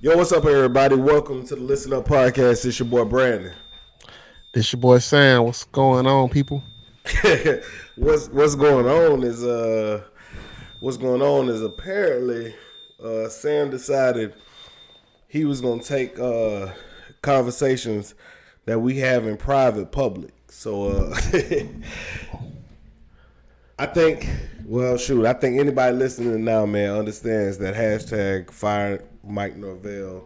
Yo, what's up, everybody? Welcome to the Listen Up Podcast. It's your boy Brandon. This your boy Sam. What's going on, people? what's going on is apparently Sam decided he was gonna take conversations that we have in private public. So I think I think anybody listening now, man, understands that hashtag fire Mike Norvell,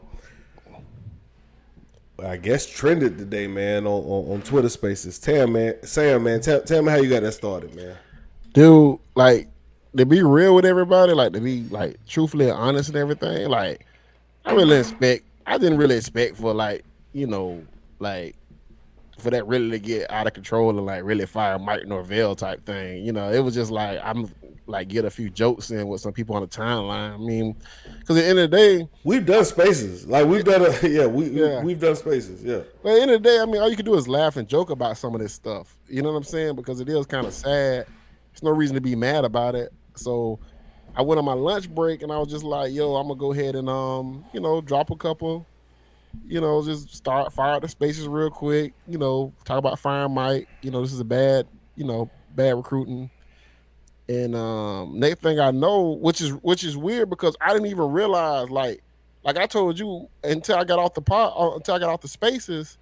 I guess, trended today, man, on Twitter Spaces. Sam, man, tell me how you got that started, man. Dude, like, to be real with everybody, like, to be, like, truthfully honest and everything, like, I didn't really expect for, like, like, for that really to get out of control and, like, really fire Mike Norvell type thing. It was just, like, I'm, like, get a few jokes in with some people on the timeline. I mean, because at the end of the day, We've done spaces, like we've done we've done spaces, yeah. but at the end of the day, I mean, all you can do is laugh and joke about some of this stuff. You know what I'm saying? Because it is kind of sad. There's no reason to be mad about it. So I went on my lunch break and I was just like, yo, I'm gonna go ahead and drop a couple, just fire the spaces real quick, talk about firing Mike. This is a bad recruiting. And next thing I know, which is weird because I didn't even realize like I told you until I got off the until I got off the spaces,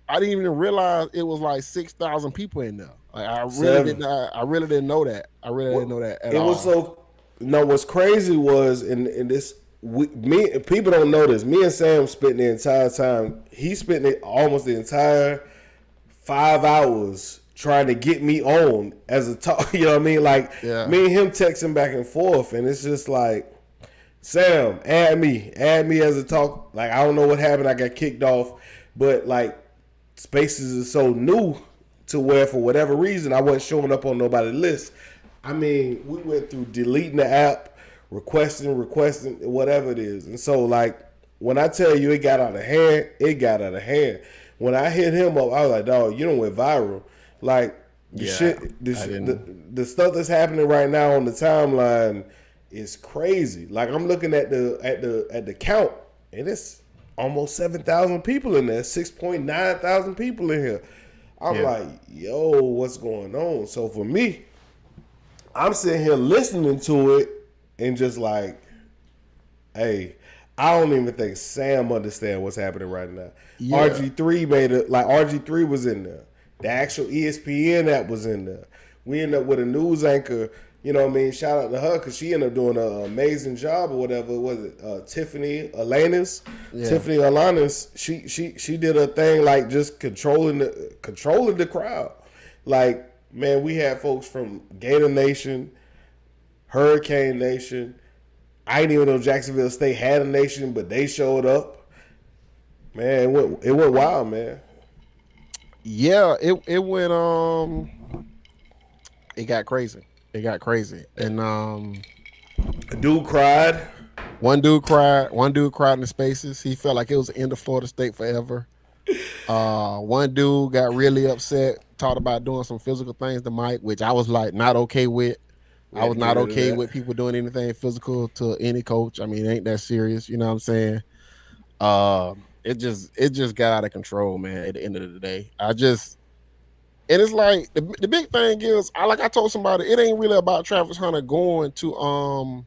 I didn't even realize it was like 6,000 people in there. Like I really Seven. didn't. I really didn't know that. I really didn't know that at It was all. so. No, what's crazy was in this. Me people don't know this. Me and Sam spent the entire time. He spent almost the entire 5 hours trying to get me on as a talk. You know what I mean? Like Yeah, me and him texting back and forth, and it's just like, Sam, add me as a talk. Like I don't know what happened. I got kicked off, but like Spaces is so new to where for whatever reason I wasn't showing up on nobody's list. I mean, we went through deleting the app, requesting, whatever it is. And so like when I tell you it got out of hand, it got out of hand. When I hit him up, I was like, dog, you don't went viral. Like the yeah. shit, I didn't. the stuff that's happening right now on the timeline is crazy. Like I'm looking at the count, and it's almost 7,000 people in there. 6,900 people in here. I'm Yeah, like, yo, what's going on? So for me, I'm sitting here listening to it and just like, hey, I don't even think Sam understand what's happening right now. yeah, RG3 made it like RG3 was in there. The actual ESPN app was in there. We ended up with a news anchor. You know what I mean? Shout out to her because she ended up doing an amazing job or whatever. Was it yeah, Tiffany Alanis. She did a thing like just controlling the crowd. Like, man, we had folks from Gator Nation, Hurricane Nation. I didn't even know Jacksonville State had a nation, but they showed up. Man, it went wild, man. yeah. It went. It got crazy. It got crazy. And A dude cried. one dude cried. One dude cried in the spaces. He felt like it was the end of Florida State forever. One dude got really upset, talked about doing some physical things to Mike, which I was like not okay with. We I had to was get not rid of okay that. with people doing anything physical to any coach. I mean, it ain't that serious, you know what I'm saying? It just got out of control, man. At the end of the day, and it's like the big thing is, I told somebody, it ain't really about Travis Hunter going to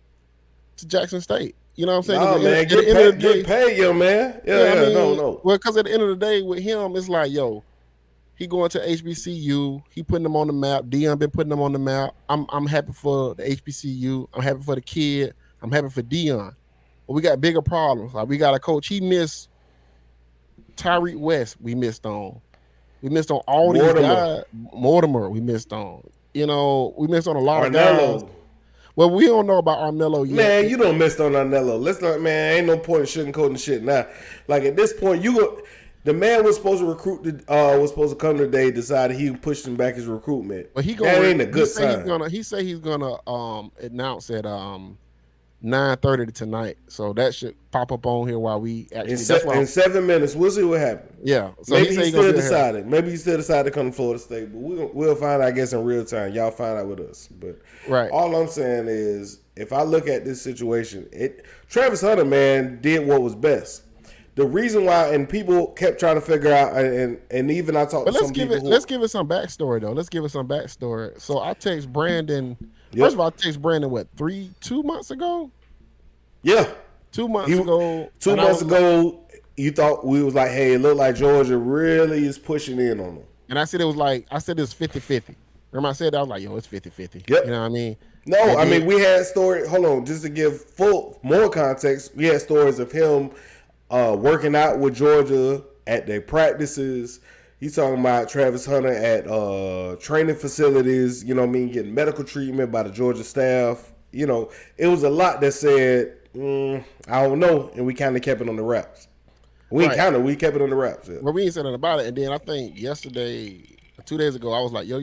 Jackson State. You know what I'm saying? Nah, Because man, at the end of the get day, paid, young man. yeah, I Yeah, no, mean, no. well, because at the end of the day, with him, it's like, yo, he going to HBCU. He putting them on the map. Dion been putting them on the map. I'm happy for the HBCU. I'm happy for the kid. I'm happy for Dion. But we got bigger problems. Like we got a coach. He missed Tyreek West. We missed on. We missed on all these Mortimer, guys. Mortimer. We missed on. We missed on a lot of guys. Arnello. Well, we don't know about Armello yet. Man, you don't miss on Arnello. Let's not, man. Ain't no point in sugarcoating shit now. Like at this point, the man was supposed to was supposed to come today. Decided he pushed him back his recruitment. But he That gonna. ain't a He good say he's sign. gonna. He say he's gonna announce that 9:30 tonight. So that should pop up on here while we In, actually. That's why. in 7 minutes, we'll see what happens. Yeah. So he Maybe said he he gonna still be here. decided. Maybe he still decided to come to Florida State, but we'll find out, I guess, in real time. Y'all find out with us. But Right. all I'm saying is, if I look at this situation, Travis Hunter, man, did what was best. The reason why, and people kept trying to figure out, and even I talked But to some people. let's give it some backstory though. Let's give it some backstory. So I text Brandon. Yep. First of all, I text Brandon 2 months ago. Yeah, 2 months ago. 2 months ago, you thought we was like, hey, it looked like Georgia really is pushing in on them. And I said it's 50-50. Remember I said that? I was like, yo, it's 50-50. Yep. You know what I mean? No, I mean, we had story. Hold on, just to give more context, we had stories of him working out with Georgia at their practices. He's talking about Travis Hunter at training facilities, you know what I mean, getting medical treatment by the Georgia staff. You know, it was a lot that said, I don't know, and we kind of kept it on the wraps. We kept it on the wraps. Yeah. Well, we ain't said nothing about it. And then I think yesterday, 2 days ago, I was like, yo,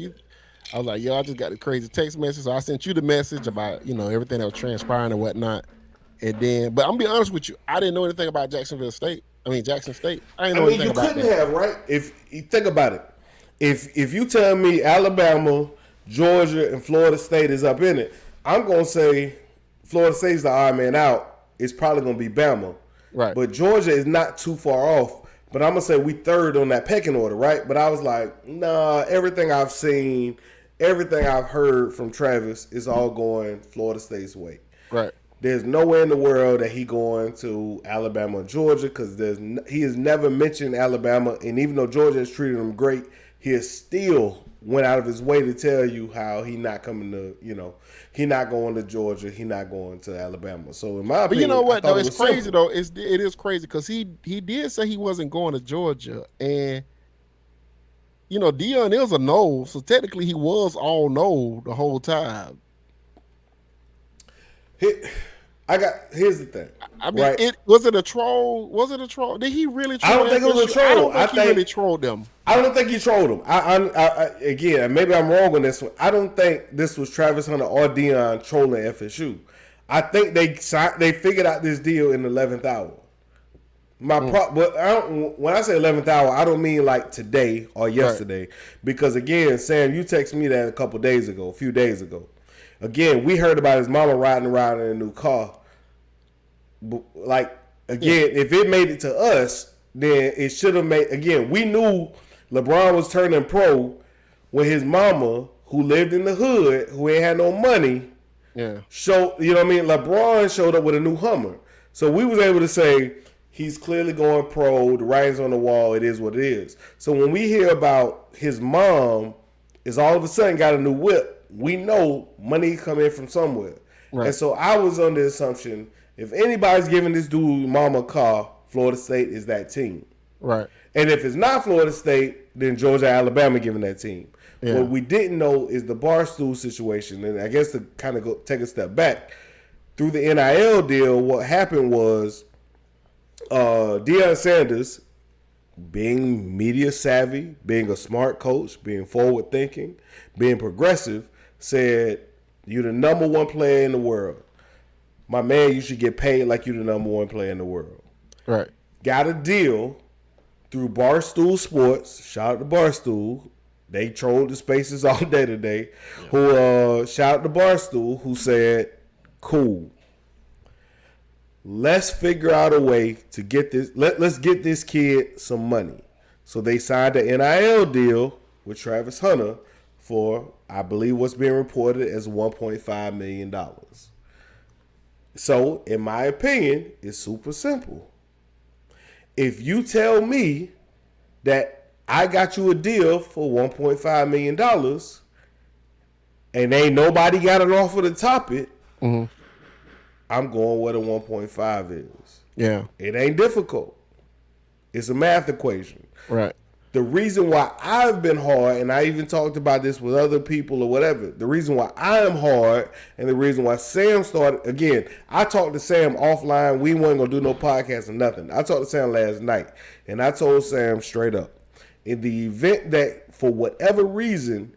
I just got the crazy text message. So I sent you the message about, everything that was transpiring and whatnot. And then, but I'm gonna be honest with you, I didn't know anything about Jackson State. I didn't know anything about that. You couldn't have, right? If you think about it, if you tell me Alabama, Georgia, and Florida State is up in it, I'm gonna say Florida State's the odd man out. It's probably gonna be Bama, right? But Georgia is not too far off. But I'm gonna say we third on that pecking order, right? But I was like, nah. Everything I've seen, everything I've heard from Travis is all going Florida State's way, right? There's nowhere in the world that he going to Alabama or Georgia because he has never mentioned Alabama, and even though Georgia has treated him great, he has still went out of his way to tell you how he not coming to, he not going to Georgia, he not going to Alabama. So in my opinion, but you know what though, it's crazy though. It is crazy because he did say he wasn't going to Georgia, and Deion is a no, so technically he was all no the whole time. Here's the thing. I mean, right? Was it a troll? Was it a troll? Did he really troll? I don't think it was a troll. I don't think he really trolled them. I don't think he trolled them. Again, maybe I'm wrong on this one. I don't think this was Travis Hunter or Deion trolling FSU. I think they figured out this deal in the 11th hour. But when I say 11th hour, I don't mean like today or yesterday. Right. Because again, Sam, you texted me that a few days ago. Again, we heard about his mama riding around in a new car. Like, again, if it made it to us, then it should have made... Again, we knew LeBron was turning pro when his mama, who lived in the hood, who ain't had no money, showed... You know what I mean? LeBron showed up with a new Hummer. So we was able to say, he's clearly going pro, the writing's on the wall, it is what it is. So when we hear about his mom is all of a sudden got a new whip, we know money come in from somewhere. Right. And so I was under the assumption, if anybody's giving this dude mama a car, Florida State is that team. Right. And if it's not Florida State, then Georgia, Alabama giving that team. Yeah. What we didn't know is the Barstool situation. And I guess to kind of take a step back, through the NIL deal, what happened was Deion Sanders, being media savvy, being a smart coach, being forward thinking, being progressive, said, you're the number one player in the world. My man, you should get paid like you're the number one player in the world. Right. Got a deal through Barstool Sports. Shout out to Barstool. They trolled the spaces all day today. Yeah. Who shout out to Barstool, who said, cool. Let's figure out a way to get this. Let's get this kid some money. So they signed an NIL deal with Travis Hunter for, I believe, what's being reported as $1.5 million. So, in my opinion, it's super simple. If you tell me that I got you a deal for $1.5 million and ain't nobody got an offer to top it, I'm going where the 1.5 is. Yeah. It ain't difficult. It's a math equation. Right. The reason why I've been hard, and I even talked about this with other people or whatever, the reason why I am hard and the reason why Sam started, again, I talked to Sam offline. We weren't going to do no podcast or nothing. I talked to Sam last night, and I told Sam straight up, in the event that for whatever reason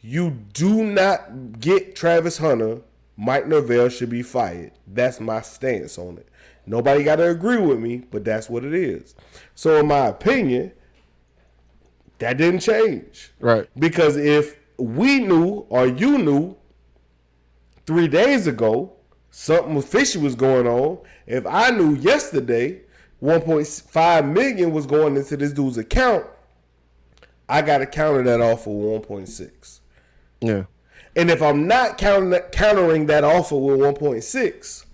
you do not get Travis Hunter, Mike Norvell should be fired. That's my stance on it. Nobody got to agree with me, but that's what it is. So in my opinion, that didn't change. Right. Because if we knew or you knew 3 days ago something fishy was going on, if I knew yesterday 1.5 million was going into this dude's account, I got to counter that offer with 1.6. Yeah. And if I'm not countering that offer with 1.6,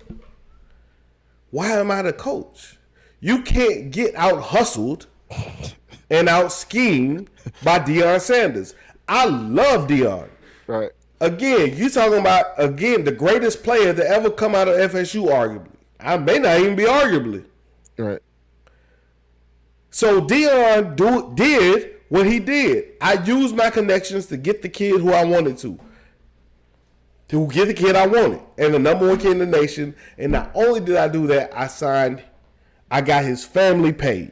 why am I the coach? You can't get out hustled and out schemed by Deion Sanders. I love Deion. Right. Again, you talking about the greatest player to ever come out of FSU, arguably. I may not even be arguably. Right. So Deion did what he did. I used my connections to get the kid who I wanted to get the kid I wanted, and the number one kid in the nation. And not only did I do that, I got his family paid.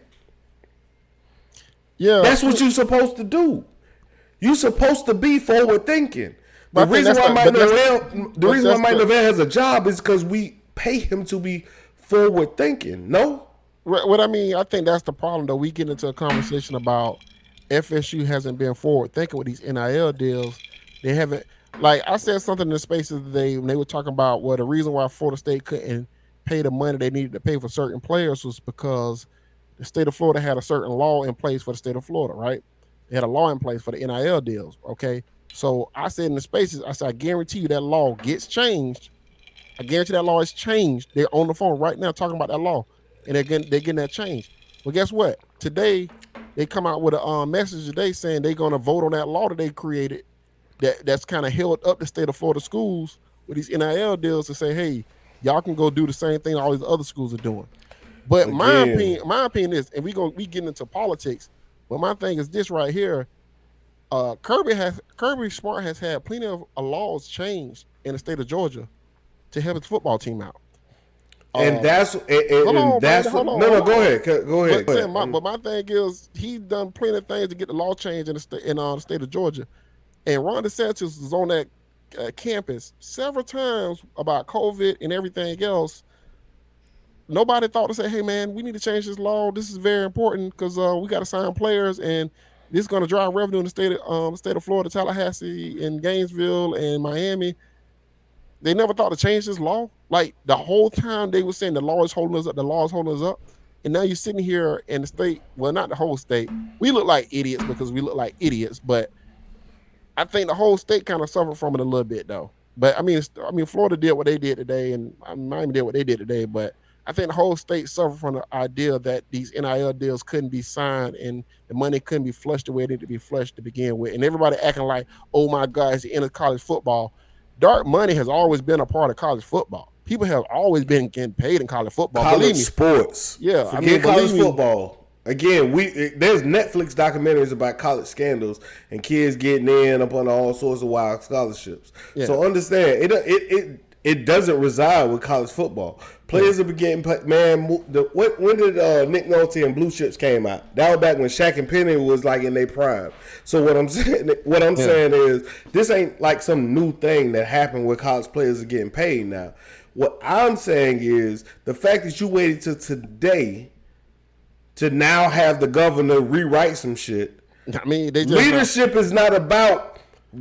Yeah, that's what you're supposed to do. You're supposed to be forward thinking. The reason why Mike Norvell has a job is because we pay him to be forward thinking. No. What I mean, I think that's the problem, though. We get into a conversation about FSU hasn't been forward thinking with these NIL deals. They haven't. Like I said something in the spaces today when they were talking about, well, the reason why Florida State couldn't pay the money they needed to pay for certain players was because the state of Florida had a certain law in place for the state of Florida, right? They had a law in place for the NIL deals, okay? So I said in the spaces, I said, I guarantee you that law gets changed. I guarantee that law is changed. They're on the phone right now talking about that law, and they're getting that changed. Well, guess what? Today, they come out with a message today saying they're going to vote on that law that they created that's kind of held up the state of Florida schools with these NIL deals to say, hey, y'all can go do the same thing all these other schools are doing. But my opinion is, and we get into politics, but my thing is this right here. Kirby Smart has had plenty of laws changed in the state of Georgia to help his football team out. And that's go ahead. But my thing is, he's done plenty of things to get the law changed in the state of Georgia. And Ron DeSantis was on that campus several times about COVID and everything else. Nobody thought to say, hey, man, we need to change this law. This is very important because we got to sign players, and this is going to drive revenue in the state of Florida, Tallahassee, and Gainesville, and Miami. They never thought to change this law. Like, the whole time they were saying the law is holding us up, the law is holding us up. And now you're sitting here in the state, well, not the whole state. We look like idiots because we look like idiots, but I think the whole state kind of suffered from it a little bit, though. But, I mean, Florida did what they did today, and Miami did what they did today, but I think the whole state suffered from the idea that these NIL deals couldn't be signed and the money couldn't be flushed the way it needed to be flushed to begin with. And everybody acting like, oh, my God, it's the end of college football. Dark money has always been a part of college football. People have always been getting paid in college football. College sports. Yeah. Forget college football. Again, there's Netflix documentaries about college scandals and kids getting in up on all sorts of wild scholarships. Yeah. So understand, it doesn't reside with college football. Players are getting man. When did Nick Nolte and Blue Chips came out? That was back when Shaq and Penny was like in their prime. So what I'm saying is this ain't like some new thing that happened where college players are getting paid now. What I'm saying is the fact that you waited till today to now have the governor rewrite some shit. I mean, leadership is not about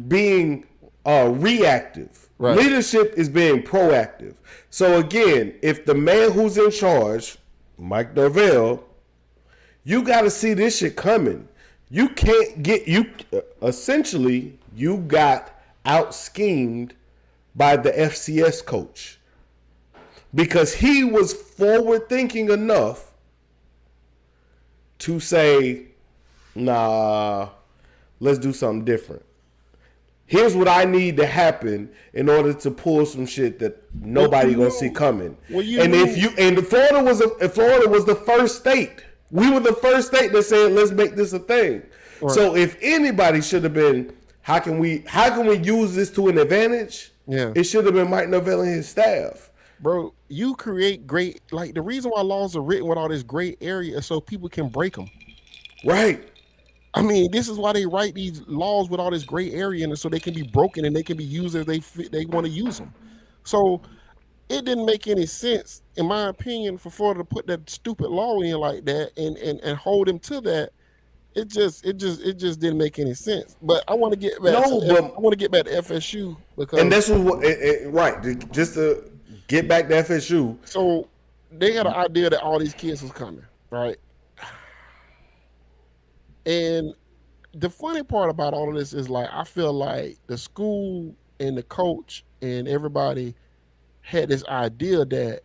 being reactive. Right. Leadership is being proactive. So again, if the man who's in charge, Mike Norvell, you got to see this shit coming. You can't get essentially you got out schemed by the FCS coach because he was forward thinking enough to say, nah, let's do something different. Here's what I need to happen in order to pull some shit that nobody gonna see coming. If Florida was the first state, we were the first state that said let's make this a thing. Right. So if anybody should have been, how can we use this to an advantage? Yeah, it should have been Mike Norvell and his staff. Bro, you create great, like the reason why laws are written with all this gray area is so people can break them. Right. I mean, this is why they write these laws with all this gray area in it so they can be broken and they can be used as they want to use them. So it didn't make any sense, in my opinion, for Florida to put that stupid law in like that and hold him to that. It just didn't make any sense. But I want to get back to No, but I want to get back to FSU and because this was what right just to get back to FSU. so they had an idea that all these kids was coming, right? And the funny part about all of this is like I feel like the school and the coach and everybody had this idea that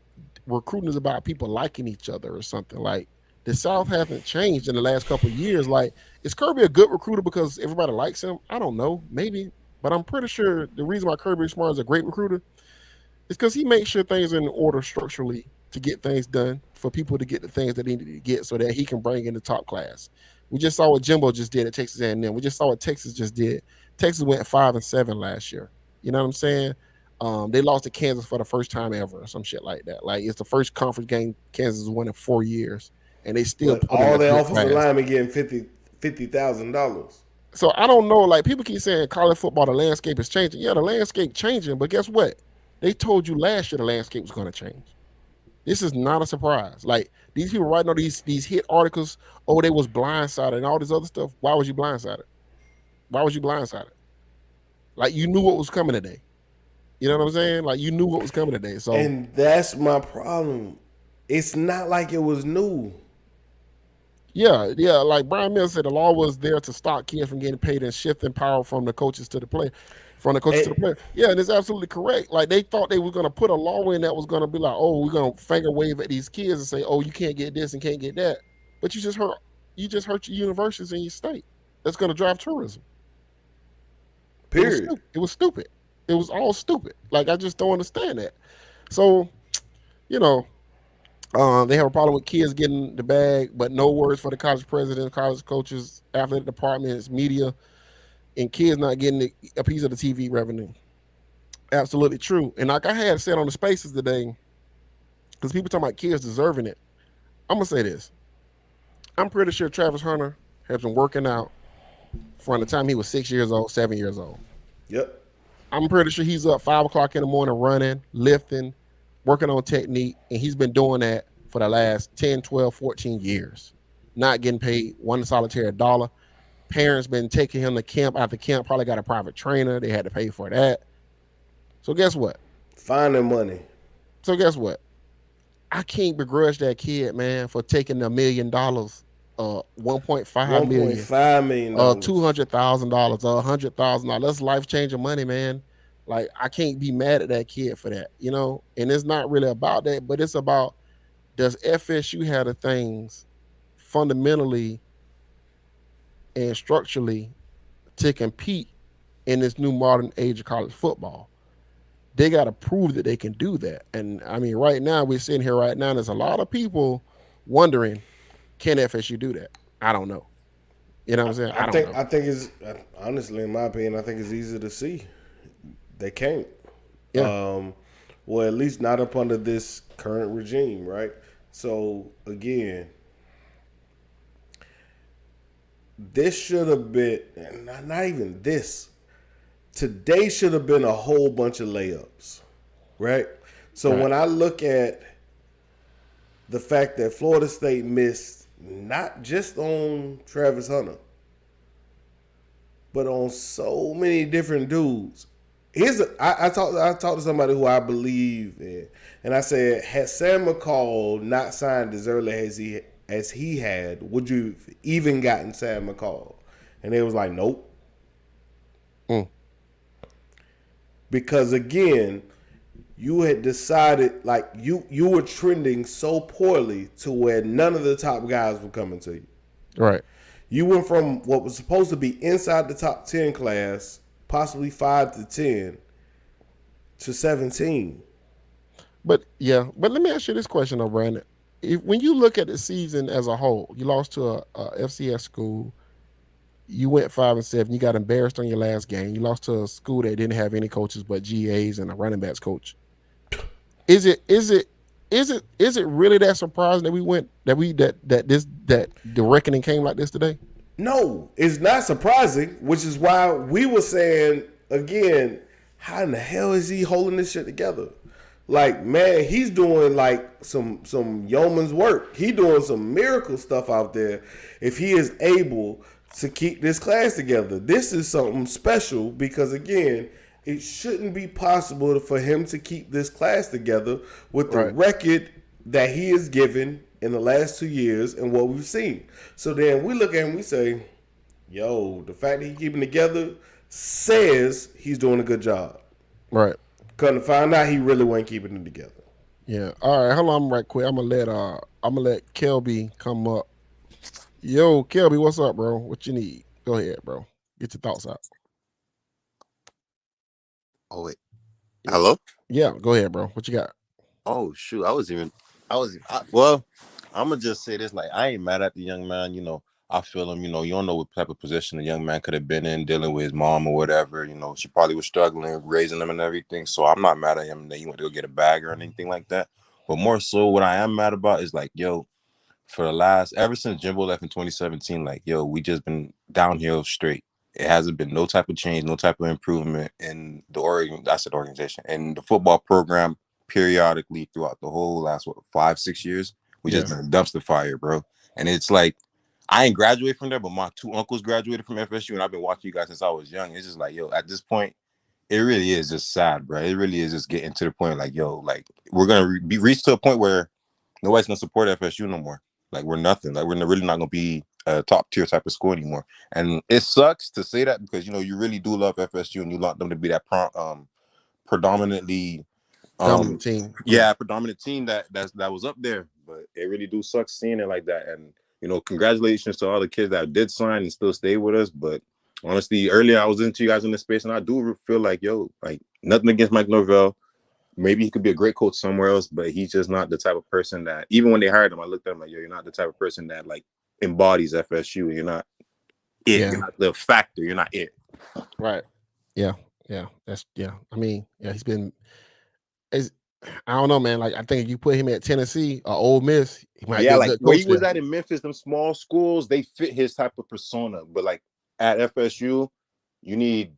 recruiting is about people liking each other or something. Like the South hasn't changed in the last couple of years. Like, is Kirby a good recruiter because everybody likes him? I don't know, maybe, but I'm pretty sure the reason why Kirby Smart is a great recruiter is because he makes sure things are in order structurally to get things done for people to get the things that they need to get so that he can bring in the top class. We just saw what Jimbo just did at Texas A&M. We just saw what Texas just did. Texas went 5-7 last year. You know what I'm saying? They lost to Kansas for the first time ever, or some shit like that. Like it's the first conference game Kansas has won in 4 years, and they still But put them all to their good offensive class. linemen getting $50,000. So I don't know. Like people keep saying college football, the landscape is changing. Yeah, the landscape changing, but guess what? They told you last year the landscape was going to change. This is not a surprise. Like these people writing all these hit articles, oh, they was blindsided and all this other stuff. Why was you blindsided? Why was you blindsided? Like you knew what was coming today. You know what I'm saying? Like you knew what was coming today. So And that's my problem. It's not like it was new. yeah. Like Brian Mills said, the law was there to stop kids from getting paid and shifting power from the coaches to the player, from the coaches to And the player. Yeah, and it's absolutely correct. Like they thought they were going to put a law in that was going to be like, oh, we're going to finger wave at these kids and say, oh, you can't get this and can't get that. But you just hurt your universities in your state. That's going to drive tourism. It was period. stupid. It was stupid. It was all stupid. Like I just don't understand that. So you know, they have a problem with kids getting the bag, but no words for the college presidents, college coaches, athletic departments, media, and kids not getting a piece of the TV revenue. Absolutely true. And like I had said on the spaces today, because people talking about kids deserving it, I'm gonna say this. I'm pretty sure Travis Hunter has been working out from the time he was 6 years old, 7 years old. Yep. I'm pretty sure he's up 5 o'clock in the morning running, lifting, working on technique, and he's been doing that for the last 10, 12, 14 years. Not getting paid one solitary dollar. Parents been taking him to camp after camp, probably got a private trainer. They had to pay for that. So guess what? Finding money. So guess what? I can't begrudge that kid, man, for taking $1 million, 1.5 million, $1.5 million. $200,000, $100,000. That's life changing money, man. Like I can't be mad at that kid for that, you know. And it's not really about that, but it's about does FSU have the things fundamentally and structurally to compete in this new modern age of college football? They got to prove that they can do that. And I mean, right now we're sitting here right now. There's a lot of people wondering, can FSU do that? I don't know. You know what I'm saying? I don't know. I think it's honestly, in my opinion, I think it's easy to see. They can't. Yeah. Well, at least not up under this current regime, right? So again, this should have been not even this. Today should have been a whole bunch of layups, right? So Right. when I look at the fact that Florida State missed not just on Travis Hunter, but on so many different dudes. I talked to somebody who I believe in, and I said, had Sam McCall not signed as early as he had, would you have even gotten Sam McCall? And they was like, nope, Mm. because again, you had decided like you were trending so poorly to where none of the top guys were coming to you. Right. You went from what was supposed to be inside the top 10 class, possibly 5 to 10, to 17. But yeah, but let me ask you this question, though, Brandon. When you look at the season as a whole, you lost to a FCS school. You went 5-7. You got embarrassed on your last game. You lost to a school that didn't have any coaches but GAs and a running backs coach. Is it really that surprising that the reckoning came like this today? No, it's not surprising, which is why we were saying, again, How in the hell is he holding this shit together? Like, man, he's doing like some yeoman's work. He doing some miracle stuff out there. If he is able to keep this class together, this is something special because again, it shouldn't be possible for him to keep this class together with the Right. record that he is given in the last 2 years and what we've seen. So then we look at him, we say, yo, the fact that he's keeping together says he's doing a good job. Right. Couldn't find out he really wasn't keeping it together. Yeah. All right. Hold on, right quick. I'm gonna let Kelby come up. Yo, Kelby, what's up, bro? What you need? Go ahead, bro. Get your thoughts out. Oh wait, hello. Yeah, go ahead, bro. What you got? Oh shoot, well. I'm gonna just say this: like, I ain't mad at the young man. I feel him. You don't know what type of position the young man could have been in, dealing with his mom or whatever. She probably was struggling raising him and everything. So I'm not mad at him that he went to go get a bag or anything like that. But more so, what I am mad about is like, yo, for the last ever since Jimbo left in 2017, like, yo, we just been downhill straight. It hasn't been no type of change, no type of improvement in the organization and the football program periodically throughout the whole last 5-6 years. We just been a dumpster fire, bro. And it's like, I ain't graduated from there, but my two uncles graduated from FSU, and I've been watching you guys since I was young. It's just like, yo, at this point, it really is just sad, bro. It really is just getting to the point, like, yo, like, we're gonna be reached to a point where nobody's gonna support FSU no more. Like, we're nothing. Like, we're really not gonna be a top tier type of school anymore. And it sucks to say that because you really do love FSU and you want them to be that predominantly Dominant team. predominant team that was up there. But it really do suck seeing it like that. And congratulations to all the kids that did sign and still stay with us. But honestly, earlier I was into you guys in this space, and I do feel like, yo, like, nothing against Mike Norvell. Maybe he could be a great coach somewhere else, but he's just not the type of person that, even when they hired him, I looked at him like, yo, you're not the type of person that, like, embodies FSU. You're not it. Yeah. You're not the factor. You're not it. Right. Yeah. Yeah. I mean, yeah, he's been. I don't know, man. Like, I think if you put him at Tennessee or Ole Miss, he might be a Like good where coach he was there. at in Memphis, them small schools, they fit his type of persona. But like at FSU, you need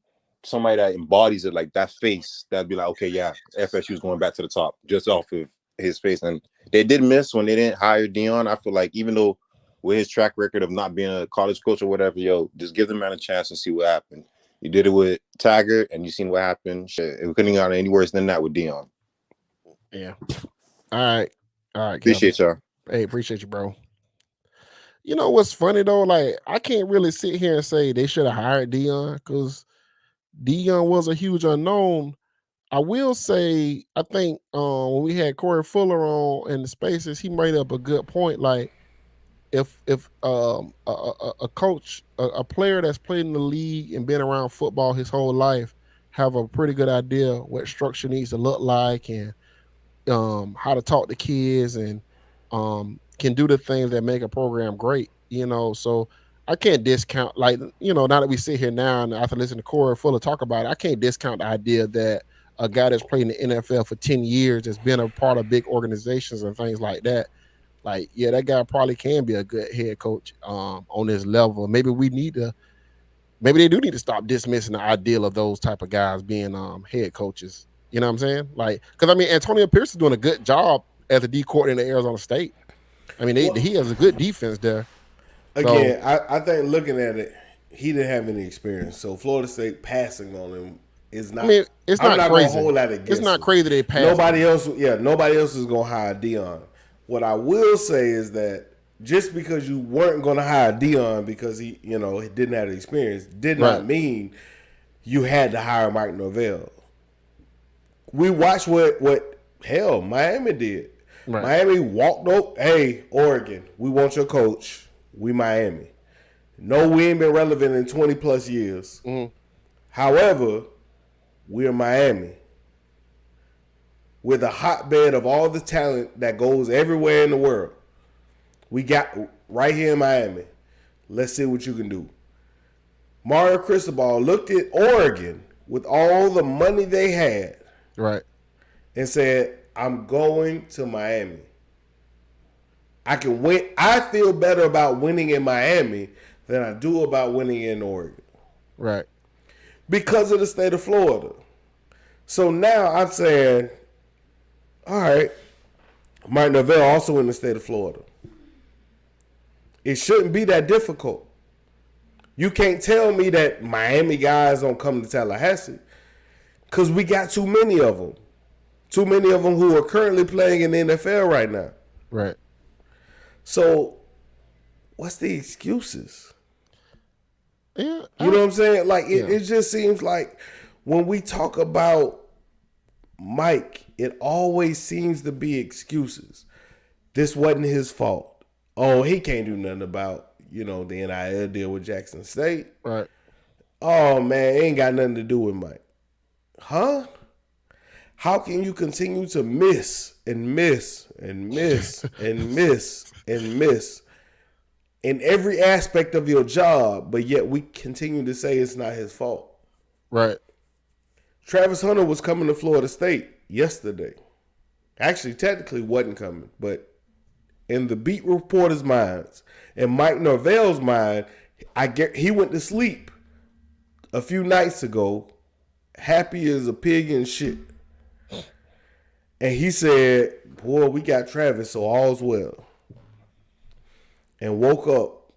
somebody that embodies it, like that face. That'd be like, okay, yeah, FSU's going back to the top just off of his face. And they did miss when they didn't hire Dion. I feel like even though with his track record of not being a college coach or whatever, yo, just give the man a chance and see what happened. You did it with Taggart, and you seen what happened. Shit, it couldn't have got any worse than that with Dion. Yeah. All right. Appreciate y'all. Hey, appreciate you, bro. You know what's funny though? Like, I can't really sit here and say they should have hired Dion because Dion was a huge unknown. I will say, I think when we had Corey Fuller on in the spaces, he made up a good point. Like, if a coach, a player that's played in the league and been around football his whole life, have a pretty good idea what structure needs to look like and how to talk to kids and can do the things that make a program great. So I can't discount, like, now that we sit here now and after listening to Corey Fuller talk about it, I can't discount the idea that a guy that's played in the NFL for 10 years, has been a part of big organizations and things like that. Like, yeah, that guy probably can be a good head coach on this level. Maybe they do need to stop dismissing the ideal of those type of guys being head coaches. You know what I'm saying? Like, because I mean, Antonio Pierce is doing a good job as a D coordinator in Arizona State. I mean, he has a good defense there. Again, I think looking at it, he didn't have any experience. So Florida State passing on him is not. I mean, it's I'm not not crazy. gonna hold that against. It's not him. crazy they passed. Nobody else is gonna hire Dion. What I will say is that just because you weren't gonna hire Dion because he didn't have the experience, did not mean you had to hire Mike Norvell. We watched what Miami did. Right. Miami walked up, hey, Oregon, we want your coach. We Miami. No, we ain't been relevant in 20 plus years. Mm-hmm. However, we're Miami. We're the hotbed of all the talent that goes everywhere in the world. We got right here in Miami. Let's see what you can do. Mario Cristobal looked at Oregon with all the money they had. Right. And said, I'm going to Miami. I can win. I feel better about winning in Miami than I do about winning in Oregon. Right. Because of the state of Florida. So now I'm saying, all right, Mike Norvell also in the state of Florida. It shouldn't be that difficult. You can't tell me that Miami guys don't come to Tallahassee because we got too many of them. Too many of them who are currently playing in the NFL right now. Right. So, what's the excuses? Yeah. You know what I'm saying? Like, it just seems like when we talk about Mike, it always seems to be excuses. This wasn't his fault. Oh, he can't do nothing about, the NIL deal with Jackson State. Right. Oh, man, it ain't got nothing to do with Mike. Huh? How can you continue to miss and miss and miss and miss and miss in every aspect of your job, but yet we continue to say it's not his fault? Right. Travis Hunter was coming to Florida State yesterday. Actually, technically wasn't coming, but in the beat reporters' minds, in Mike Norvell's mind, he went to sleep a few nights ago, happy as a pig in shit. And he said, boy, we got Travis, so all's well. And woke up,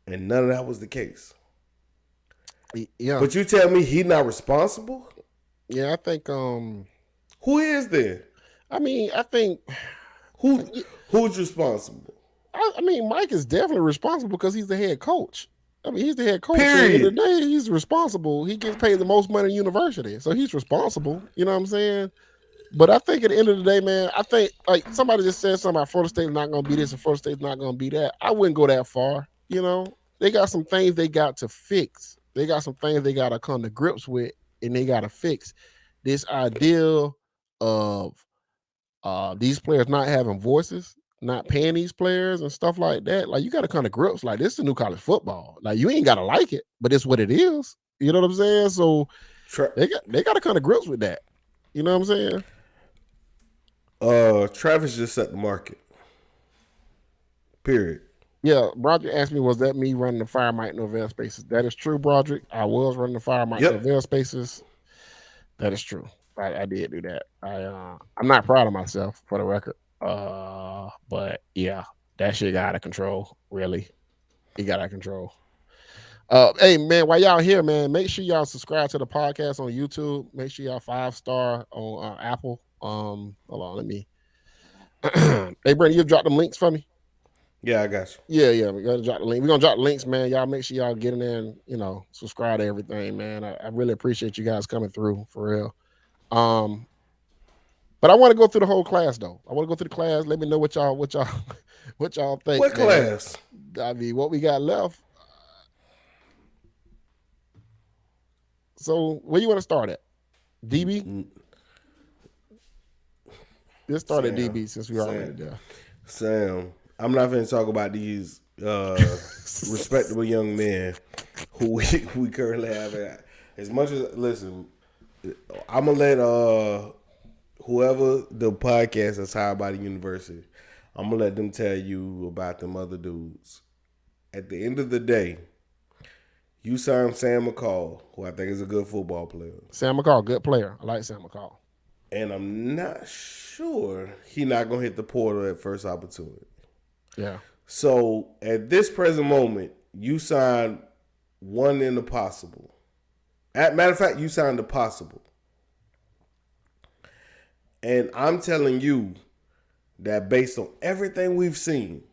and none of that was the case. Yeah. But you tell me he not responsible? Yeah, I think Who is there? I mean, I think who's responsible? I mean, Mike is definitely responsible because he's the head coach. I mean, he's the head coach. Period. At the end of the day, he's responsible. He gets paid the most money in the university, so he's responsible. You know what I'm saying? But I think at the end of the day, man, I think like somebody just said something about Florida State's not going to be this and Florida State's not going to be that. I wouldn't go that far. They got some things they got to fix. They got some things they got to come to grips with, and they got to fix this idea of these players not having voices, not paying these players and stuff like that. Like, you got to come to grips. Like, this is the new college football. Like, you ain't got to like it, but it's what it is. You know what I'm saying? So they got to come to grips with that. You know what I'm saying? Travis just set the market. Period. Yeah, Broderick asked me, was that me running the Fire Mike Norvell Spaces? That is true, Broderick. I was running the Fire Mike Norvell Spaces. That is true. I did do that. I'm not proud of myself, for the record. But yeah, that shit got out of control. Really, it got out of control. Hey man, while y'all here, man, make sure y'all subscribe to the podcast on YouTube. Make sure y'all 5-star on Apple. Hold on, let me. Hey, Brandon, you dropped them links for me. Yeah, I got you. Yeah, we gotta drop the link. We're gonna drop the links, man. Y'all make sure y'all get in there and subscribe to everything, man. I really appreciate you guys coming through for real. But I want to go through the whole class though. I want to go through the class. Let me know what y'all think. What class? I mean, what we got left. So where you want to start at? DB? Let's start at DB since we already there. Sam, I'm not going to talk about these respectable young men who we currently have. As much as, listen, I'm going to let whoever the podcast is hired by the university, I'm going to let them tell you about them other dudes. At the end of the day, you signed Sam McCall, who I think is a good football player. Sam McCall, good player. I like Sam McCall. And I'm not sure he's not going to hit the portal at first opportunity. Yeah. So at this present moment, you signed one in the possible. Matter of fact, you signed the possible. And I'm telling you that based on everything we've seen,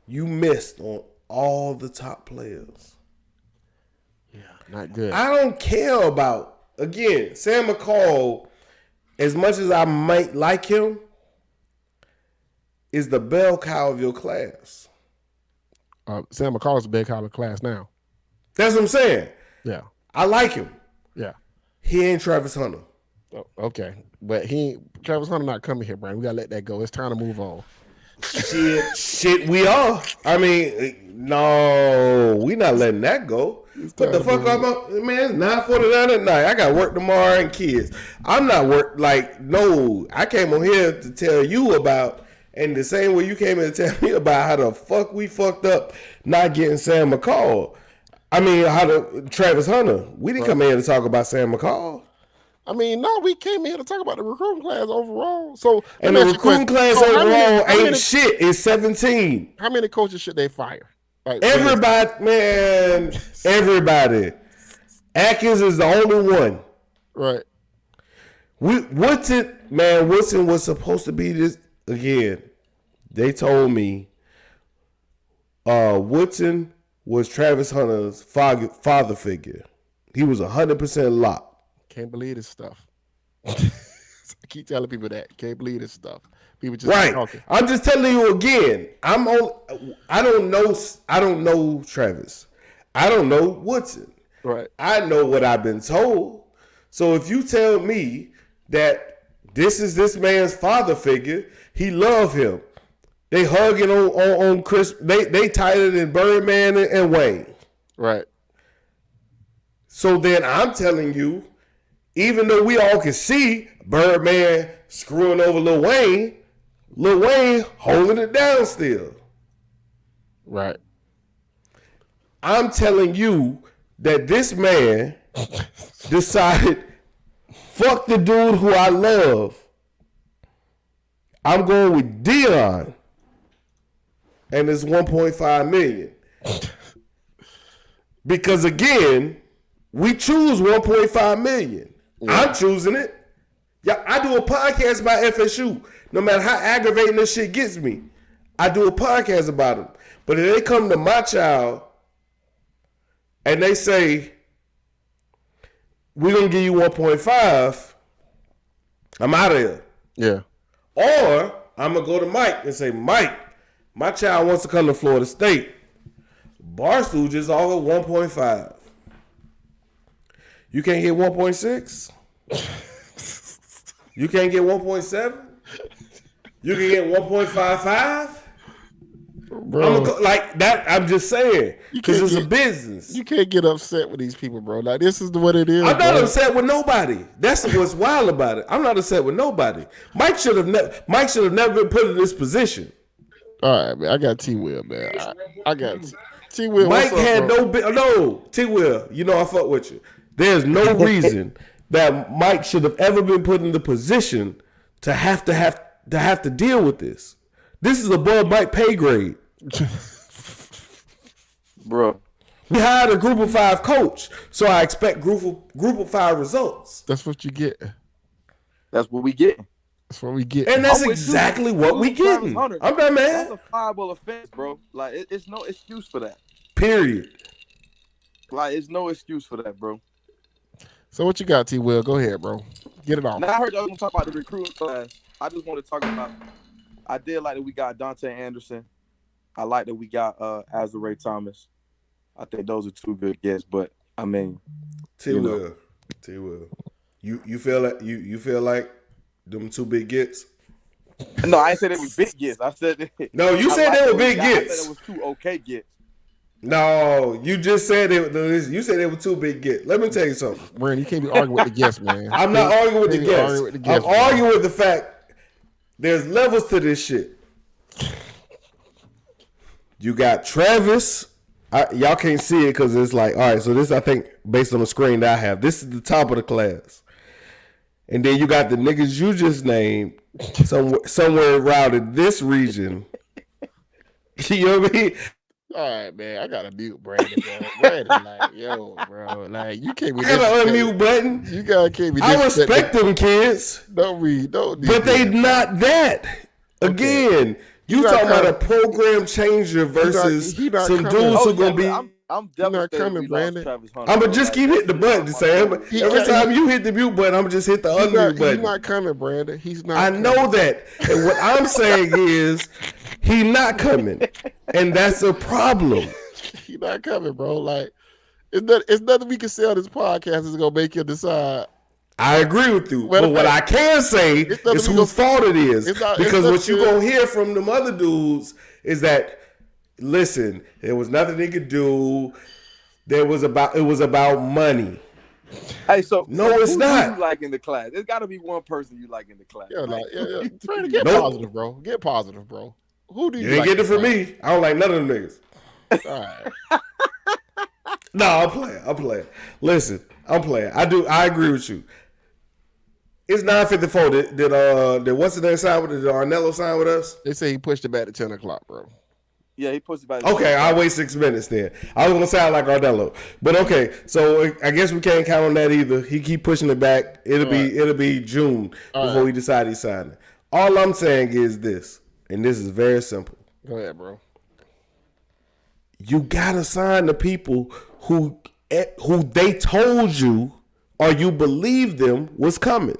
you missed on all the top players. Yeah, not good. I don't care about, again, Sam McCall, as much as I might like him, is the bell cow of your class. Sam McCall is the bell cow of the class now. That's what I'm saying. Yeah. I like him. Yeah. He ain't Travis Hunter. Oh, okay. But Travis Hunter not coming here, Brian. We got to let that go. It's time to move on. Shit, we are. I mean, no, we not letting that go. What the fuck am I, man? 9:49 at night. I got work tomorrow and kids. I'm not no. I came on here to tell you about, and the same way you came in to tell me about how the fuck we fucked up not getting Sam McCall. I mean, Travis Hunter. We didn't come in to talk about Sam McCall. I mean, no, we came here to talk about the recruiting class overall. So And the recruiting class So overall ain't shit. It's 17. How many coaches should they fire? Like, everybody, man, everybody. Atkins is the only one. Right. Woodson was supposed to be this again. They told me Woodson was Travis Hunter's father figure. He was 100% locked. Can't believe this stuff. I keep telling people that. Can't believe this stuff. People just right. talking. I'm just telling you again. I don't know Travis. I don't know Woodson. Right. I know what I've been told. So if you tell me that this is this man's father figure, he love him. They hugging on Chris. They tighter than Birdman and Wayne. Right. So then I'm telling you, even though we all can see Birdman screwing over Lil Wayne holding it down still. Right. I'm telling you that this man decided, fuck the dude who I love. I'm going with Dion. And it's 1.5 million. Because again, we choose 1.5 million. Yeah. I'm choosing it. Yeah, I do a podcast about FSU. No matter how aggravating this shit gets me, I do a podcast about them. But if they come to my child and they say, we're going to give you 1.5, I'm out of here. Yeah. Or I'm going to go to Mike and say, Mike, my child wants to come to Florida State. Barstool just offered 1.5. You can't get 1.6? You can't get 1.7? You can get 1.55? Bro, like that, I'm just saying. Because it's a business. You can't get upset with these people, bro. Like, this is what it is. I'm not upset with nobody. That's what's wild about it. I'm not upset with nobody. Mike should have never been put in this position. All right, man. I got T-Will, man. I got T-Will. Mike had no T-Will. You know I fuck with you. There's no reason that Mike should have ever been put in the position to have to deal with this. This is above Mike pay grade. Bro. We hired a group of 5 coach, so I expect group of 5 results. That's what you get. That's what we get. That's what we get. And that's exactly what we getting. I'm not mad. That's a fireable offense, bro. Like, it's no excuse for that. Period. Like, it's no excuse for that, bro. So what you got, T-Will? Go ahead, bro. Get it off. Now, I heard y'all gonna talk about the recruiting class. I just want to talk about. I did like that we got Dante Anderson. I like that we got Azure Thomas. I think those are 2 good guests. But I mean, T-Will. You feel like them 2 big gets? No, I ain't said they were big gets. I said no. You said they were big gets. I said it was 2 okay gets. No, you just said you said they were 2 big gets. Let me tell you something. Brandon, you can't be arguing with the guests, man. I'm not arguing with the guests. I'm arguing with the fact there's levels to this shit. You got Travis. Y'all can't see it because it's like, all right, so this, I think, based on the screen that I have, this is the top of the class. And then you got the niggas you just named somewhere around in this region. You know what I mean? All right, man. I gotta mute Brandon, bro. Brandon, like, yo, bro, like, you can't be. I got an unmute button. You can't be. I respect them kids. Don't. But they not that. Again, you talking about a program changer versus some dudes who gonna be. I'm definitely not coming, Brandon. I'm gonna just keep hitting the button, Sam. Every time you hit the mute button, I'm gonna just hit the unmute button. He's not coming, Brandon. He's not. I know that, and what I'm saying is, he not coming, and that's a problem. He's not coming, bro. Like, it's nothing we can say on this podcast is gonna make you decide. I agree with you, but what I can say is whose fault it is, because what you gonna hear from them other dudes is that. Listen, there was nothing they could do. It was about money. Hey, so it's not. Who you like in the class? There's got to be one person you like in the class. Yeah, Trying to get positive, bro. Get positive, bro. Who do you? You ain't get it from me. I don't like none of them niggas. All right. No, I'm playing. Listen, I'm playing. I agree with you. It's 9:54. Did what's the name sign with? Did Arnello sign with us? They say he pushed it back to 10 o'clock, bro. Yeah, he puts it back. Okay, I'll wait 6 minutes then. I was gonna sound like Arnello, but okay. So I guess we can't count on that either. He keep pushing it back. It'll be June before we decide he's signing. All I'm saying is this, and this is very simple. Go ahead, bro. You gotta sign the people who they told you or you believe them was coming.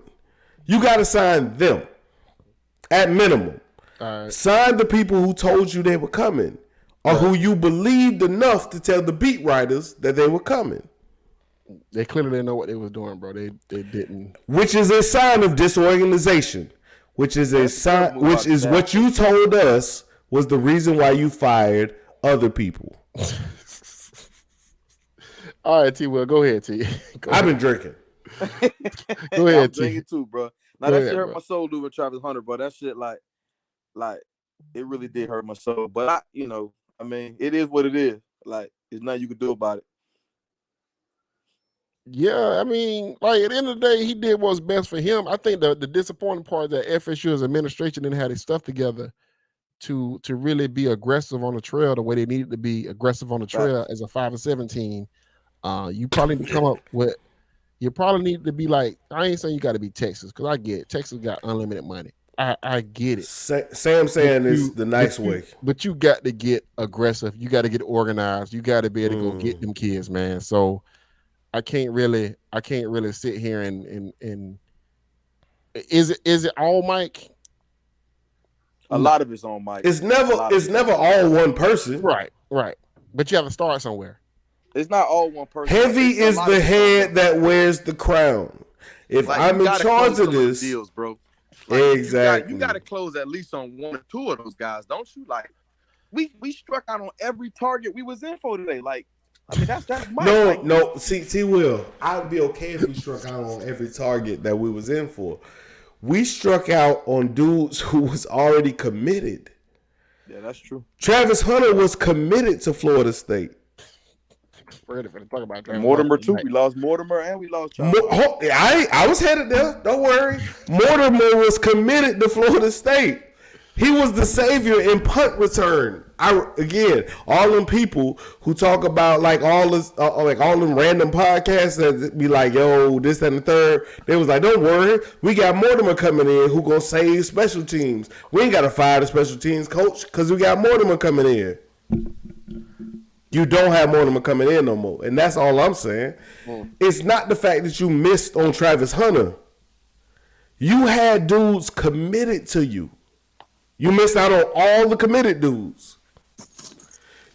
You gotta sign them at minimum. Right. Sign the people who told you they were coming or who you believed enough to tell the beat writers that they were coming. They clearly didn't know what they was doing, bro. They didn't. Which is a sign of disorganization. Which is a sign. Which is what you told us was the reason why you fired other people. All right, T. Will, go ahead, T. I've been drinking. Go ahead, I'm T. drinking too, bro. Now that shit hurt my soul doing Travis Hunter, bro. That shit like it really did hurt my soul. But I mean, it is what it is. Like, there's nothing you can do about it. Yeah, I mean, like at the end of the day, he did what's best for him. I think the disappointing part is that FSU's administration didn't have their stuff together to really be aggressive on the trail the way they needed to be aggressive on the trail as a 5-17. You probably need to come up with. You probably need to be like. I ain't saying you got to be Texas because I get it. Texas got unlimited money. I get it. Sam saying is the nice way. But you got to get aggressive. You got to get organized. You got to be able to go get them kids, man. So I can't really sit here and is it all Mike? A lot of it's on Mike. It's never all one person. Right. But you have to start somewhere. It's not all one person. Heavy is the head that wears the crown. If I'm in charge of this, deals, bro. Exactly. You got to close at least on one or two of those guys, don't you? Like, we struck out on every target we was in for today. Like, I mean, that's Mike. No. See, T. Will, I'd be okay if we struck out on every target that we was in for. We struck out on dudes who was already committed. Yeah, that's true. Travis Hunter was committed to Florida State. Talk about Mortimer too. We lost Mortimer and we lost Travis. I was headed there. Don't worry. Mortimer was committed to Florida State. He was the savior in punt return. All them people who talk about like all them random podcasts that be like, yo, this, that, and the third. They was like, don't worry, we got Mortimer coming in who gonna save special teams. We ain't gotta fire the special teams coach because we got Mortimer coming in. You don't have Mortimer coming in no more, and that's all I'm saying. It's not the fact that you missed on Travis Hunter. You had dudes committed to you. You missed out on all the committed dudes.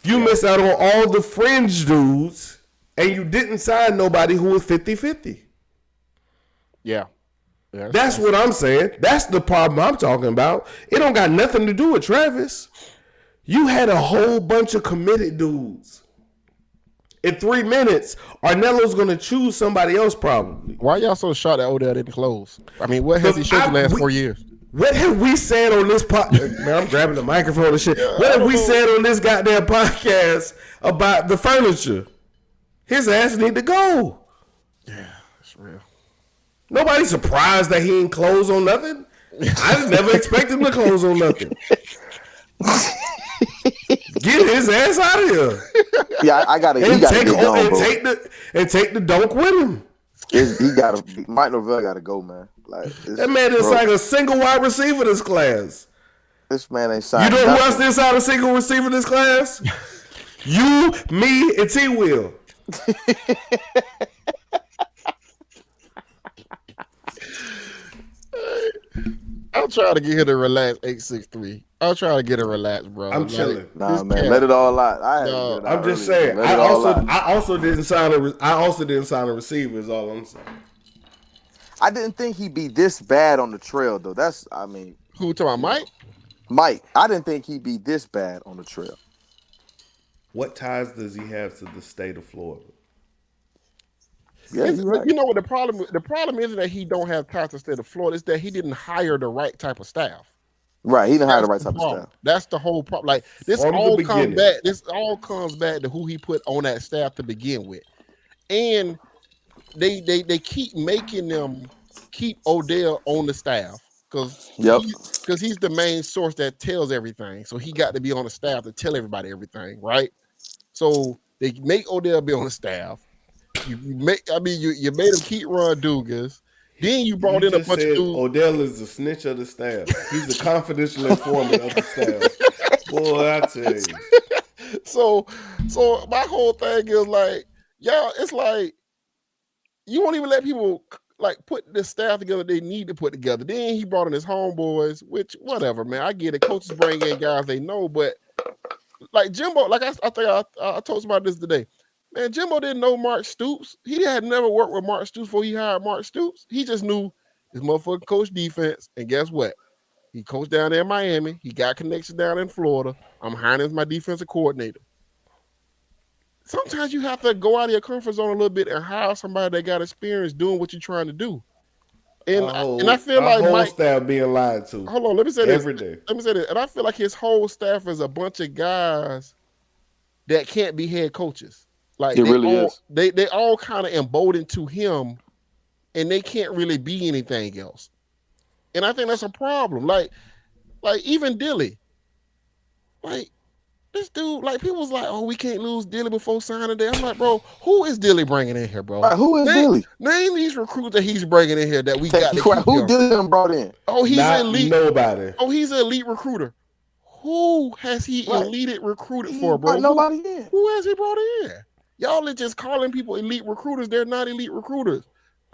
You missed out on all the fringe dudes, and you didn't sign nobody who was 50-50. Yeah. That's what I'm saying. That's the problem I'm talking about. It don't got nothing to do with Travis. You had a whole bunch of committed dudes. In 3 minutes, Arnello's going to choose somebody else probably. Why y'all so shocked that Odell didn't close? I mean, what has he showed the last 4 years? What have we said on this podcast? Man, I'm grabbing the microphone and shit. What have we said on this goddamn podcast about the furniture? His ass need to go. Yeah, it's real. Nobody's surprised that he ain't close on nothing. I just never expected him to close on nothing. Get his ass out of here. Yeah, I gotta. He gotta get gone, bro. Take the dunk with him. Mike Norvell gotta go, man. Like that man is like a single wide receiver this class. This man ain't signed. You know who else inside a single receiver this class? You, me, and T. Will. I'll try to get her to relax 863. I'll try to get her relaxed, bro. I'm chilling. Nah, man, let it all out. I'm just saying. I also didn't sign a receiver. Is all I'm saying. I didn't think he'd be this bad on the trail, though. Who talking about Mike? Mike. I didn't think he'd be this bad on the trail. What ties does he have to the state of Florida? Yeah, right. You know what the problem isn't that he don't have ties to the state of Florida. It's that he didn't hire the right type of staff. Right, he didn't hire the right type of staff. That's the whole problem. Like this all comes back. This all comes back to who he put on that staff to begin with, and they keep making them keep Odell on the staff because Yep. he's the main source that tells everything. So he got to be on the staff to tell everybody everything, right? So they make Odell be on the staff. You made him keep Ron Dugas. Then you brought in a just bunch of said dudes. Odell is the snitch of the staff. He's the confidential informant of the staff. Boy, I tell you. So my whole thing is like, y'all, it's like you won't even let people like put the staff together they need to put together. Then he brought in his homeboys, which whatever, man. I get it. Coaches bring in guys they know, but like Jimbo, like I think I told somebody this today. Man, Jimbo didn't know Mark Stoops. He had never worked with Mark Stoops before he hired Mark Stoops. He just knew this motherfucker coached defense. And guess what? He coached down there in Miami. He got connections down in Florida. I'm hiring him as my defensive coordinator. Sometimes you have to go out of your comfort zone a little bit and hire somebody that got experience doing what you're trying to do. And I feel like whole Mike staff being lied to. Hold on, let me say every this. day. Let me say this. And I feel like his whole staff is a bunch of guys that can't be head coaches. Like It really is. They all kind of emboldened to him, and they can't really be anything else. And I think that's a problem. Like even Dilly. Like this dude, like people was like, oh, we can't lose Dilly before signing day. I'm like, bro, who is Dilly bringing in here, bro? Right, who is Dilly? Name these recruits that he's bringing in here that we got to keep Who him. Dilly done brought in? Oh, he's Not elite. Nobody. Oh, he's an elite recruiter. Who has he elite recruited for, bro? Nobody in. Who has he brought in? Y'all are just calling people elite recruiters. They're not elite recruiters.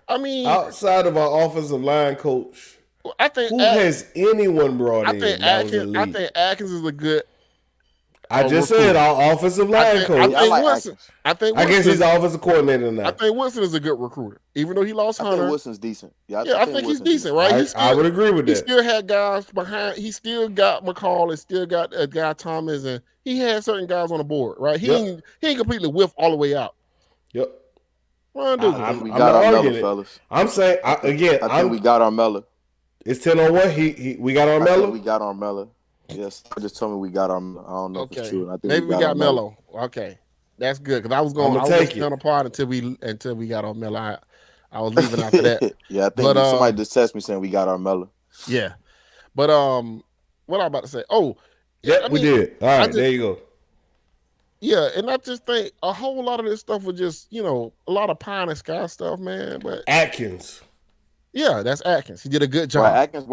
I mean, outside of our offensive line coach, I think who has anyone brought in? I think Atkins is a good. I just said our offensive line coach. I think I guess he's the offensive coordinator now. I think Wilson is a good recruiter, even though he lost Hunter. I think Wilson's decent. I think he's decent, right? I would agree with that. He still had guys behind. He still got McCall and still got a guy Thomas, and he had certain guys on the board, right? He ain't completely whiffed all the way out. Yep. I think we got our Miller, fellas. I'm saying I think we got our Miller. It's 10-1. We got our Miller. We got our Miller. Yes, I just told me we got our. I don't know if it's true. I think maybe we got Mello. Okay, that's good because I was going to apart until we got our Mello. I was leaving after that. Yeah, I think somebody just texted me saying we got our Mello. Yeah, but what I'm about to say? Oh, yeah, we did. All right, there you go. Yeah, and I just think a whole lot of this stuff was just a lot of pie in the sky stuff, man. But Atkins. Yeah, that's Atkins. He did a good job. Right, Atkins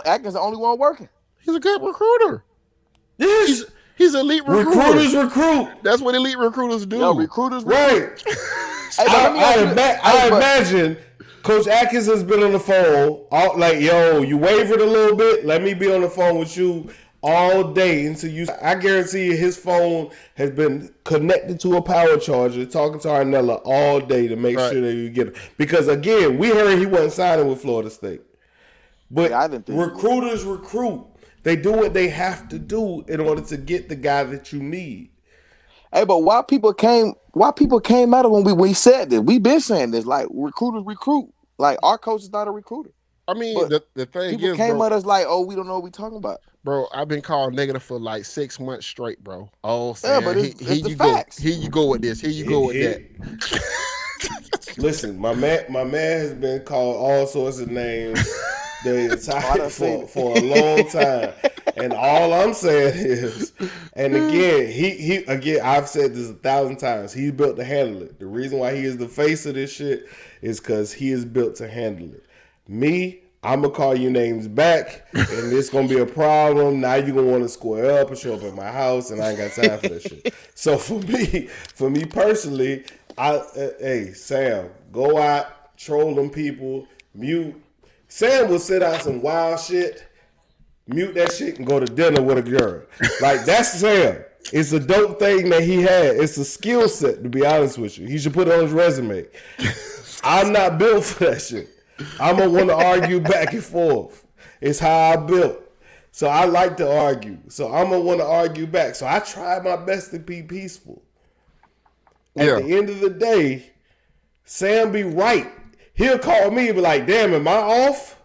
Atkins the only one working. He's a good recruiter. Yes. He's an elite recruiter. Recruiters recruit. That's what elite recruiters do. No, recruiters right. I imagine Coach Atkins has been on the phone, you wavered a little bit. Let me be on the phone with you all day until you. I guarantee you his phone has been connected to a power charger, talking to Arnella all day to make sure that you get it. Because, again, we heard he wasn't signing with Florida State. But recruiters recruit. They do what they have to do in order to get the guy that you need. Hey, but why people came at it when we said this? We've been saying this. Like, recruiters recruit. Like, our coach is not a recruiter. I mean, the thing people came at us like, oh, we don't know what we're talking about. Bro, I've been called negative for like 6 months straight, bro. Oh, Sam, but it's the facts. Here you go with this. Here you go with that. Listen, my man has been called all sorts of names the entire for a long time. And all I'm saying is, and again, he again, I've said this 1,000 times, he's built to handle it. The reason why he is the face of this shit is because he is built to handle it. Me, I'm going to call you names back, and it's going to be a problem. Now you're going to want to square up and show up at my house, and I ain't got time for that shit. So for me personally, hey, Sam, go out, troll them people, mute. Sam will sit out some wild shit, mute that shit, and go to dinner with a girl. Like, that's Sam. It's a dope thing that he had. It's a skill set, to be honest with you. He should put it on his resume. I'm not built for that shit. I'm going to want to argue back and forth. It's how I built. So I like to argue. So I'm going to want to argue back. So I try my best to be peaceful. At the end of the day, Sam be right. He'll call me and be like, damn, am I off?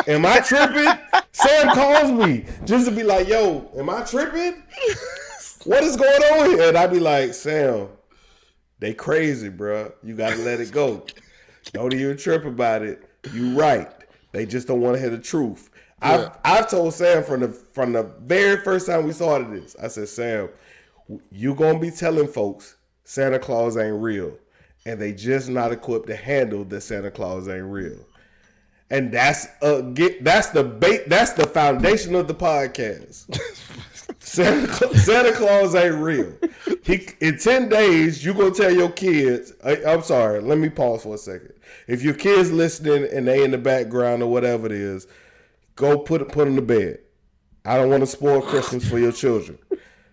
Am I tripping? Sam calls me just to be like, yo, am I tripping? What is going on here? And I be like, Sam, they crazy, bro. You got to let it go. Don't even trip about it. You right. They just don't want to hear the truth. Yeah. I've told Sam from the very first time we started this. I said, Sam, you gonna be telling folks Santa Claus ain't real, and they just not equipped to handle that Santa Claus ain't real. And that's the foundation of the podcast. Santa Claus ain't real. In 10 days, you gonna tell your kids. I'm sorry. Let me pause for a second. If your kids listening and they in the background or whatever it is, go put them to bed. I don't want to spoil Christmas for your children.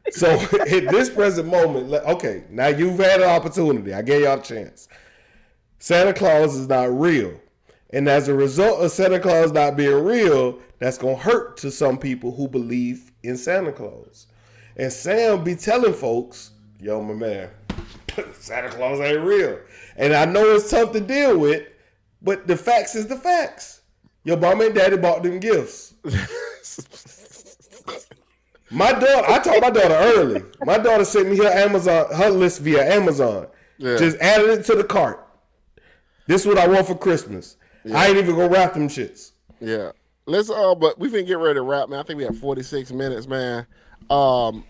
So at this present moment, okay, now you've had an opportunity. I gave y'all a chance. Santa Claus is not real. And as a result of Santa Claus not being real, that's going to hurt to some people who believe in Santa Claus. And Sam be telling folks, yo, my man, Santa Claus ain't real. And I know it's tough to deal with, but the facts is the facts. Your mom and daddy bought them gifts. My daughter, I told my daughter early. My daughter sent me her list via Amazon. Yeah. Just added it to the cart. This is what I want for Christmas. Yeah. I ain't even gonna wrap them shits. Yeah. Let's but we finna get ready to wrap, man. I think we have 46 minutes, man. I'm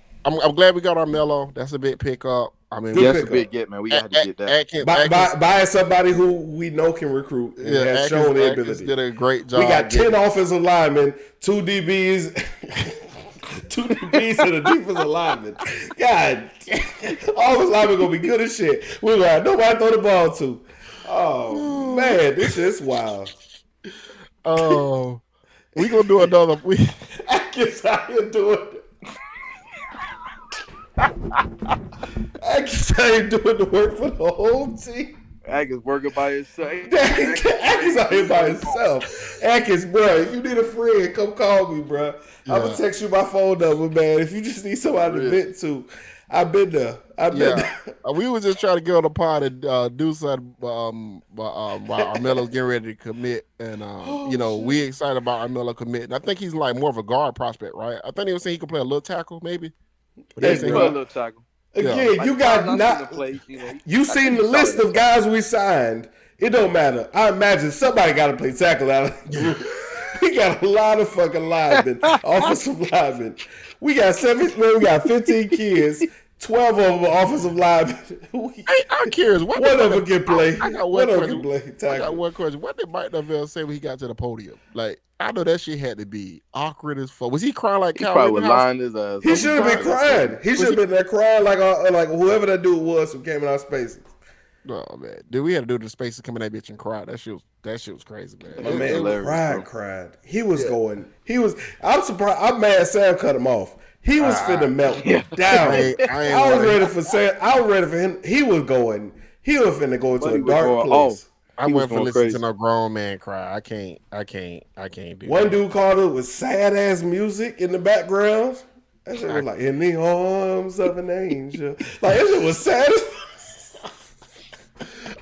glad we got our mellow. That's a big pickup. I mean, that's a big get, man. We got to get that. By somebody who we know can recruit and has shown the ability. Did a great job. We got 10 offensive linemen, 2 DBs, 2 DBs and a defensive lineman. God, offensive linemen gonna be good as shit. We're gonna have nobody throw the ball to. Oh man, this shit's wild. Oh, we gonna do another. I guess how you doing it. I guess I ain't doing the work for the whole team. Atkins working by himself. Atkins out here by himself. Atkins, bro, if you need a friend, come call me, bro. Yeah. I'm gonna text you my phone number, man. If you just need somebody to vent to, I've been there. We was just trying to get on the pod and do something while Armelo's getting ready to commit, and we excited about Armelo committing. I think he's like more of a guard prospect, right? I think he was saying he could play a little tackle, maybe. But he play a little tackle. Again, you got not. You seen the list of guys we signed. It don't matter. I imagine somebody got to play tackle out of the group. We got a lot of fucking linemen, offensive linemen. We got 15 kids. 12 of them are offensive linemen. I'm curious. One of them can play. I got one question. What did Mike Norvell say when he got to the podium? Like, I know that shit had to be awkward as fuck. Was he crying like Cal? Probably lying his ass. He should have been crying. He should have been there crying like whoever that dude was who came in our spaces. Oh man, dude, we had to do the spaces come in that bitch and cry. That shit was crazy, man. My man cried. He was going. I'm surprised. I'm mad Sam cut him off. He was finna melt down. I was ready for Sam. I was ready for him. He was finna go into a dark place. I went for listening to no grown man cry. I can't do One dude called it with sad ass music in the background. That shit was like in the arms of an angel. Like that shit was sad.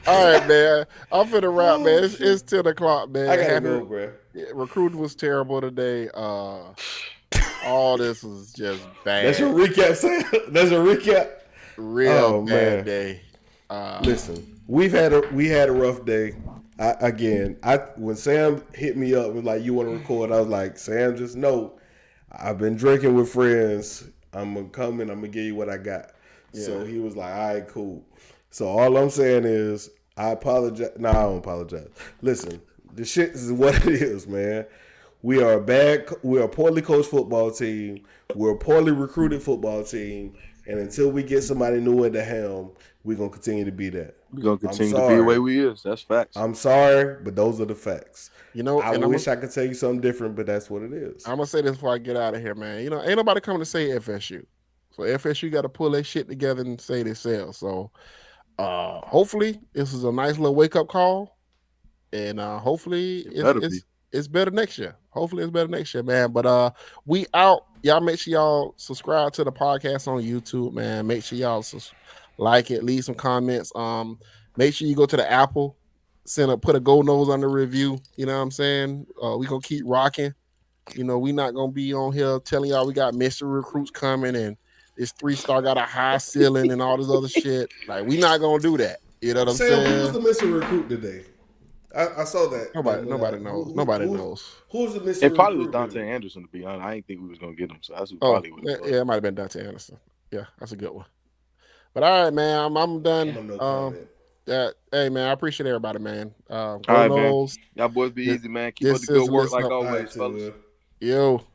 All right, man. I'm finna wrap, man. It's 10 o'clock, man. I gotta go, bro. Recruiting was terrible today. All this was just bad. That's your recap, Sam. That's a recap. Real bad day. Listen. We had a rough day. When Sam hit me up and was like, you want to record? I was like, Sam, just know I've been drinking with friends. I'm gonna come and I'm gonna give you what I got. Yeah. So he was like, all right, cool. So all I'm saying is I apologize. No, I don't apologize. Listen, the shit is what it is, man. We are a poorly coached football team. We're a poorly recruited football team. And until we get somebody new at the helm, we're going to continue to be that. We're going to continue to be the way we is. That's facts. I'm sorry, but those are the facts. I wish I could tell you something different, but that's what it is. I'm going to say this before I get out of here, man. Ain't nobody coming to say FSU. So FSU got to pull that shit together and say themselves. So hopefully this is a nice little wake-up call. And hopefully it's better next year. Hopefully it's better next year, man. But we out. Y'all make sure y'all subscribe to the podcast on YouTube, man. Make sure y'all like it, leave some comments. Make sure you go to the Apple, put a gold nose on the review. You know what I'm saying? We gonna keep rocking. We not gonna be on here telling y'all we got mystery recruits coming and this 3-star got a high ceiling and all this other shit. Like we not gonna do that. You know what I'm saying? Who was the mystery recruit today? I saw that. Nobody knows. Nobody knows. Who's the mystery It probably was recruit? Dante Anderson, to be honest. I didn't think we was gonna get him, so that's who Oh, probably what it was. yeah, it might have been Dante Anderson. Yeah, that's a good one. But all right, man, I'm done. No comment. Hey, man, I appreciate everybody, man. All right, man. Knows. Y'all boys be easy, man. Keep up This the good is work Listen like Up. always, All right, fellas. Will. Yo.